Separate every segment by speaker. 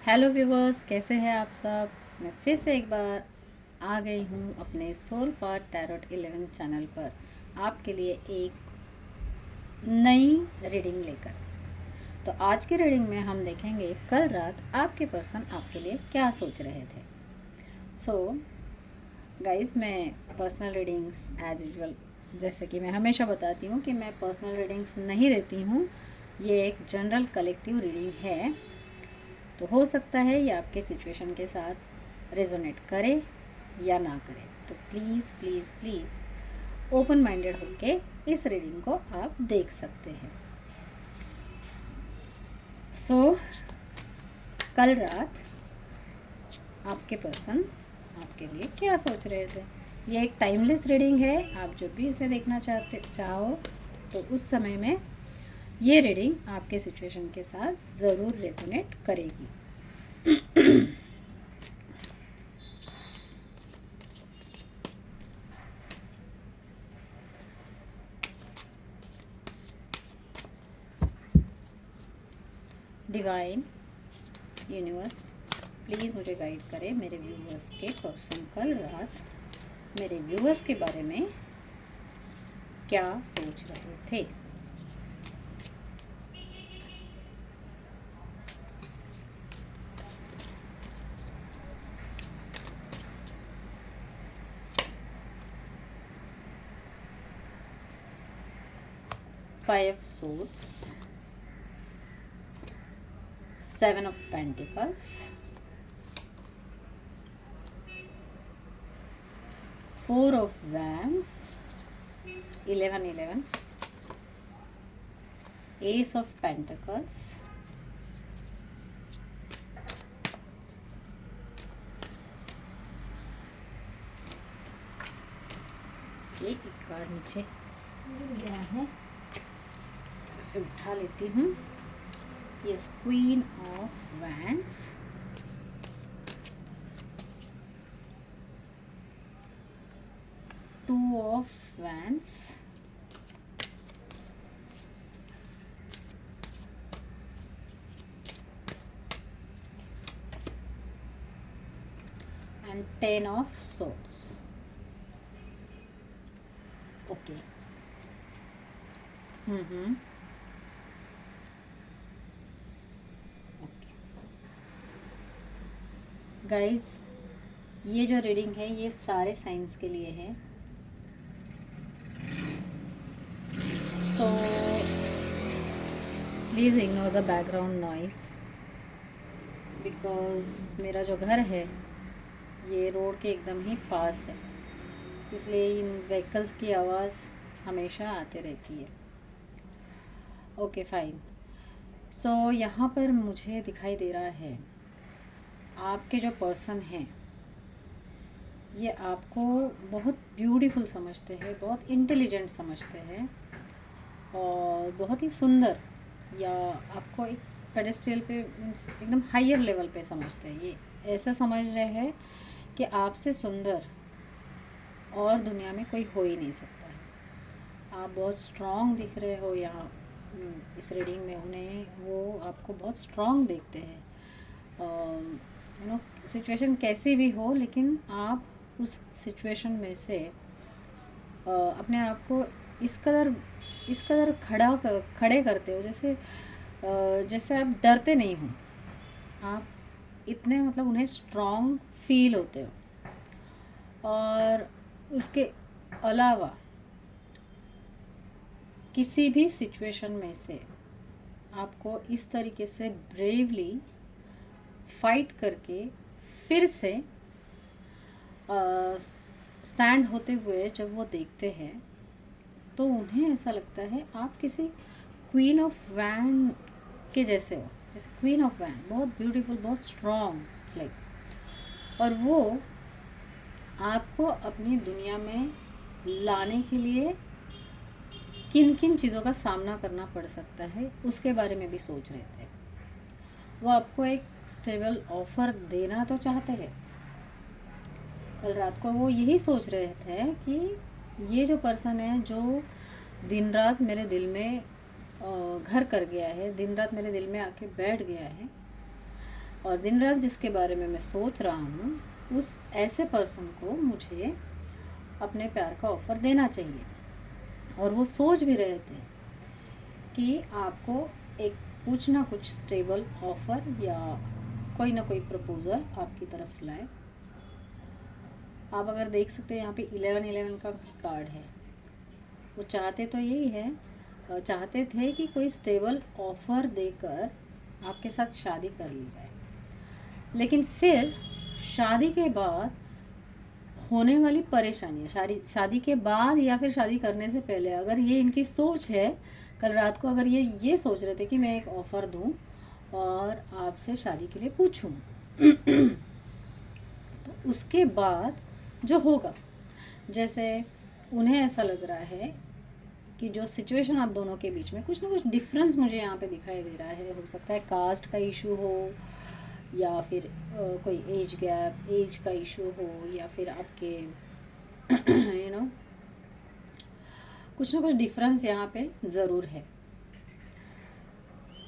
Speaker 1: Hello viewers, कैसे हैं आप सब। मैं फिर से एक बार आ गई हूँ अपने सोल पाथ टैरोट 11 चैनल पर आपके लिए एक नई रीडिंग लेकर। तो आज की रीडिंग में हम देखेंगे कल रात आपके पर्सन आपके लिए क्या सोच रहे थे। सो गाइस, मैं पर्सनल रीडिंग्स एज यूजुअल जैसे कि मैं हमेशा बताती हूँ कि मैं पर्सनल रीडिंग्स नहीं देती हूँ। ये एक जनरल कलेक्टिव रीडिंग है, तो हो सकता है ये आपके सिचुएशन के साथ रेजोनेट करे या ना करे। तो please please please open minded होके इस रीडिंग को आप देख सकते हैं। कल रात आपके पर्सन आपके लिए क्या सोच रहे थे। ये एक टाइमलेस रीडिंग है। आप जब भी इसे देखना चाहो तो उस समय में ये रीडिंग आपके सिचुएशन के साथ ज़रूर रेजोनेट करेगी। डिवाइन यूनिवर्स प्लीज़ मुझे गाइड करें मेरे व्यूवर्स के पर्सन कल रात मेरे व्यूवर्स के बारे में क्या सोच रहे थे। Five of swords, 7 of Pentacles, 4 of Wands, 11, Ace of Pentacles, ये एक कार्ड नीचे गिर गया है, उसे उठा लेती हूँ। Yes, Queen of Wands, Two of Wands, and 10 of Swords. Okay. Guys, ये जो रीडिंग है ये सारे साइंस के लिए है। So please ignore the background noise because मेरा जो घर है ये रोड के एकदम ही पास है, इसलिए इन व्हीकल्स की आवाज़ हमेशा आते रहती है। Okay fine. सो यहाँ पर मुझे दिखाई दे रहा है आपके जो पर्सन हैं ये आपको बहुत ब्यूटीफुल समझते हैं, बहुत इंटेलिजेंट समझते हैं और बहुत ही सुंदर, या आपको एक पेडेस्टल पे एकदम हायर लेवल पे समझते हैं। ये ऐसा समझ रहे हैं कि आपसे सुंदर और दुनिया में कोई हो ही नहीं सकता है। आप बहुत स्ट्रॉन्ग दिख रहे हो यहाँ इस रीडिंग में, उन्हें वो आपको बहुत स्ट्रॉन्ग देखते हैं। सिचुएशन कैसी भी हो, लेकिन आप उस सिचुएशन में से अपने आप को इस कदर खड़े करते हो जैसे आप डरते नहीं हो। आप इतने उन्हें स्ट्रॉन्ग फील होते हो। और उसके अलावा किसी भी सिचुएशन में से आपको इस तरीके से ब्रेवली फाइट करके फिर से स्टैंड होते हुए जब वो देखते हैं तो उन्हें ऐसा लगता है आप किसी क्वीन ऑफ वैन के जैसे हो। जैसे क्वीन ऑफ वैन बहुत ब्यूटीफुल, बहुत स्ट्रॉन्ग, इट्स लाइक। और वो आपको अपनी दुनिया में लाने के लिए किन किन चीज़ों का सामना करना पड़ सकता है उसके बारे में भी सोच रहे थे। वो आपको एक स्टेबल ऑफर देना तो चाहते हैं। कल रात को वो यही सोच रहे थे कि ये जो पर्सन है जो दिन रात मेरे दिल में घर कर गया है, दिन रात मेरे दिल में आके बैठ गया है, और दिन रात जिसके बारे में मैं सोच रहा हूँ उस ऐसे पर्सन को मुझे अपने प्यार का ऑफ़र देना चाहिए। और वो सोच भी रहे थे कि आपको एक कुछ ना कुछ स्टेबल ऑफ़र या कोई ना कोई प्रपोज़ल आपकी तरफ लाए। आप अगर देख सकते हो यहाँ पे 11-11 का भी कार्ड है। वो चाहते तो यही है, चाहते थे कि कोई स्टेबल ऑफ़र देकर आपके साथ शादी कर ली जाए, लेकिन फिर शादी के बाद होने वाली परेशानियाँ, शादी के बाद या फिर शादी करने से पहले, अगर ये इनकी सोच है, कल रात को अगर ये सोच रहे थे कि मैं एक ऑफ़र दूं और आपसे शादी के लिए पूछूं तो उसके बाद जो होगा, जैसे उन्हें ऐसा लग रहा है कि जो सिचुएशन आप दोनों के बीच में कुछ ना कुछ डिफरेंस मुझे यहाँ पे दिखाई दे रहा है। हो सकता है कास्ट का इशू हो, या फिर कोई एज गैप, एज का इशू हो, या फिर आपके यू नो कुछ ना कुछ डिफरेंस यहाँ पे ज़रूर है।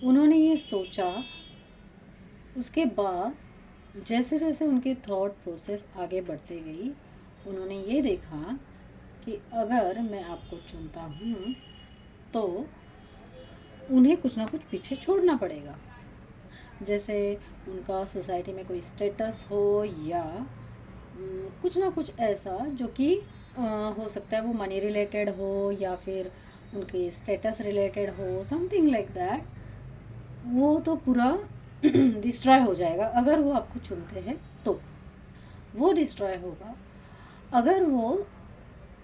Speaker 1: उन्होंने ये सोचा, उसके बाद जैसे जैसे उनकी थॉट प्रोसेस आगे बढ़ते गई, उन्होंने ये देखा कि अगर मैं आपको चुनता हूँ तो उन्हें कुछ ना कुछ पीछे छोड़ना पड़ेगा। जैसे उनका सोसाइटी में कोई स्टेटस हो, या कुछ ना कुछ ऐसा जो कि हो सकता है वो मनी रिलेटेड हो, या फिर उनके स्टेटस रिलेटेड हो, समथिंग लाइक दैट। वो तो पूरा डिस्ट्रॉय हो जाएगा अगर वो आपको चुनते हैं, तो वो डिस्ट्रॉय होगा। अगर वो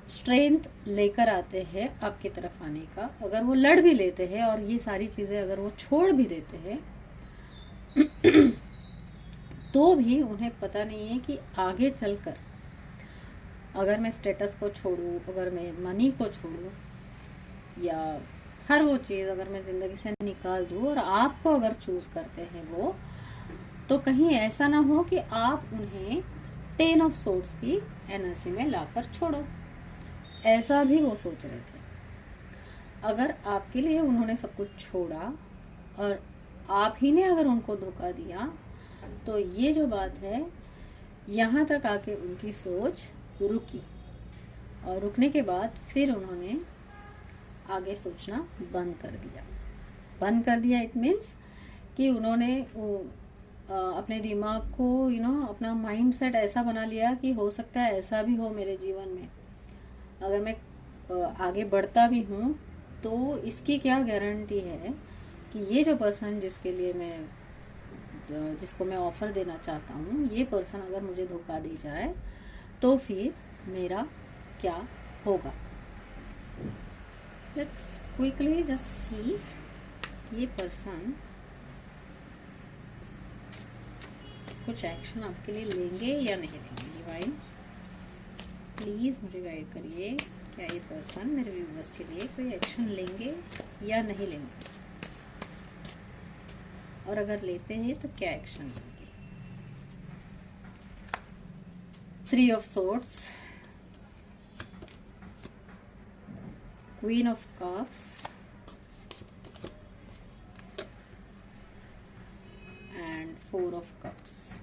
Speaker 1: स्ट्रेंथ लेकर आते हैं आपकी तरफ आने का, अगर वो लड़ भी लेते हैं और ये सारी चीज़ें अगर वो छोड़ भी देते हैं तो भी उन्हें पता नहीं है कि आगे चलकर अगर मैं स्टेटस को छोड़ूं, अगर मैं मनी को छोड़ूं, या हर वो चीज़ अगर मैं ज़िंदगी से निकाल दूं और आपको अगर चूज़ करते हैं वो, तो कहीं ऐसा ना हो कि आप उन्हें 10 ऑफ सोर्ड्स की एनर्जी में लाकर छोड़ो। ऐसा भी वो सोच रहे थे। अगर आपके लिए उन्होंने सब कुछ छोड़ा और आप ही ने अगर उनको धोखा दिया, तो ये जो बात है, यहाँ तक आके उनकी सोच रुकी, और रुकने के बाद फिर उन्होंने आगे सोचना बंद कर दिया। इट मीन्स कि उन्होंने अपने दिमाग को अपना माइंड सेट ऐसा बना लिया कि हो सकता है ऐसा भी हो मेरे जीवन में, अगर मैं आगे बढ़ता भी हूँ तो इसकी क्या गारंटी है कि ये जो पर्सन जिसको मैं ऑफ़र देना चाहता हूँ, ये पर्सन अगर मुझे धोखा दे जाए तो फिर मेरा क्या होगा। लेट्स क्विकली जस्ट सी ये पर्सन कुछ एक्शन आपके लिए लेंगे या नहीं लेंगे। डिवाइन प्लीज़ मुझे गाइड करिए, क्या ये पर्सन मेरे व्यूअर्स के लिए कोई एक्शन लेंगे या नहीं लेंगे, और अगर लेते हैं तो क्या एक्शन लेंगे। 3 of swords, queen of cups and 4 of cups.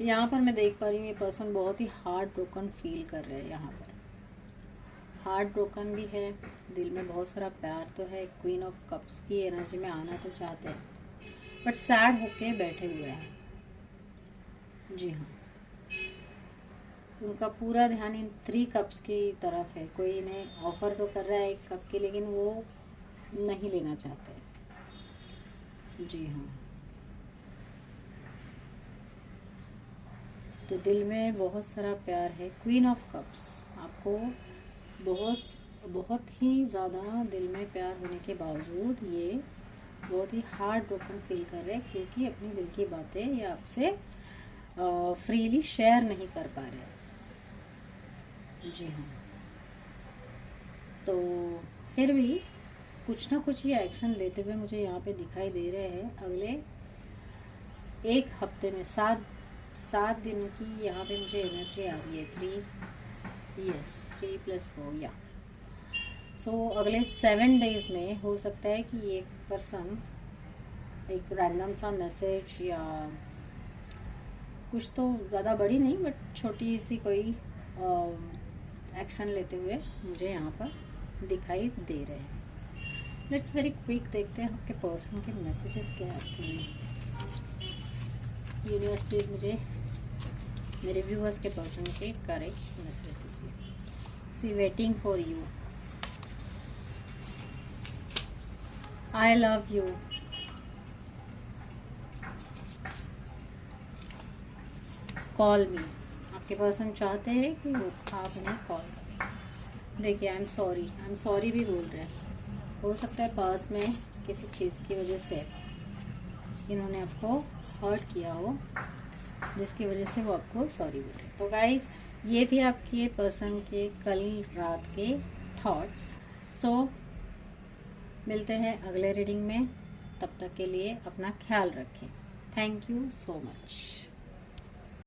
Speaker 1: यहाँ पर मैं देख पा रही हूँ ये पर्सन बहुत ही हार्ट ब्रोकन फील कर रहे हैं। यहाँ पर हार्ट ब्रोकन भी है, दिल में बहुत सारा प्यार तो है, क्वीन ऑफ कप्स की एनर्जी में आना तो चाहते हैं, बट सैड होके बैठे हुए हैं। जी हाँ, उनका पूरा ध्यान इन 3 कप्स की तरफ है। कोई इन्हें ऑफर तो कर रहा है 1 कप की, लेकिन वो नहीं लेना चाहते। जी हाँ, तो दिल में बहुत सारा प्यार है। क्वीन ऑफ कप्स आपको बहुत ही ज़्यादा दिल में प्यार होने के बावजूद ये बहुत ही हार्ट ब्रोकन फील कर रहे हैं, क्योंकि अपनी दिल की बातें ये आपसे फ्रीली शेयर नहीं कर पा रहे। जी हाँ, तो फिर भी कुछ ना कुछ ये एक्शन लेते हुए मुझे यहाँ पे दिखाई दे रहे हैं। अगले 1 हफ्ते में 7 दिन की यहाँ पे मुझे एनर्जी आ रही है। 3 + 4 या सो अगले 7 डेज में हो सकता है कि एक पर्सन एक रैंडम सा मैसेज या कुछ तो ज़्यादा बड़ी नहीं बट छोटी सी कोई एक्शन लेते हुए मुझे यहाँ पर दिखाई दे रहे हैं। लेट्स वेरी क्विक देखते हैं आपके पर्सन के मैसेजेस क्या आते हैं। यूनिवर्स प्लीज मुझे मेरे व्यूअर्स के पर्सन के करेक्ट मैसेज दीजिए। See waiting for you, I love you, call me. आपके पर्सन चाहते हैं कि आप उन्हें कॉल करें। देखिए आई एम सॉरी भी बोल रहे हैं। हो सकता है पास में किसी चीज़ की वजह से इन्होंने आपको हर्ट किया हो, जिसकी वजह से वो आपको सॉरी बोल रहे हैं। तो गाइस ये थी आपके पर्सन के कल रात के थॉट्स। सो मिलते हैं अगले रीडिंग में, तब तक के लिए अपना ख्याल रखें। Thank you so much.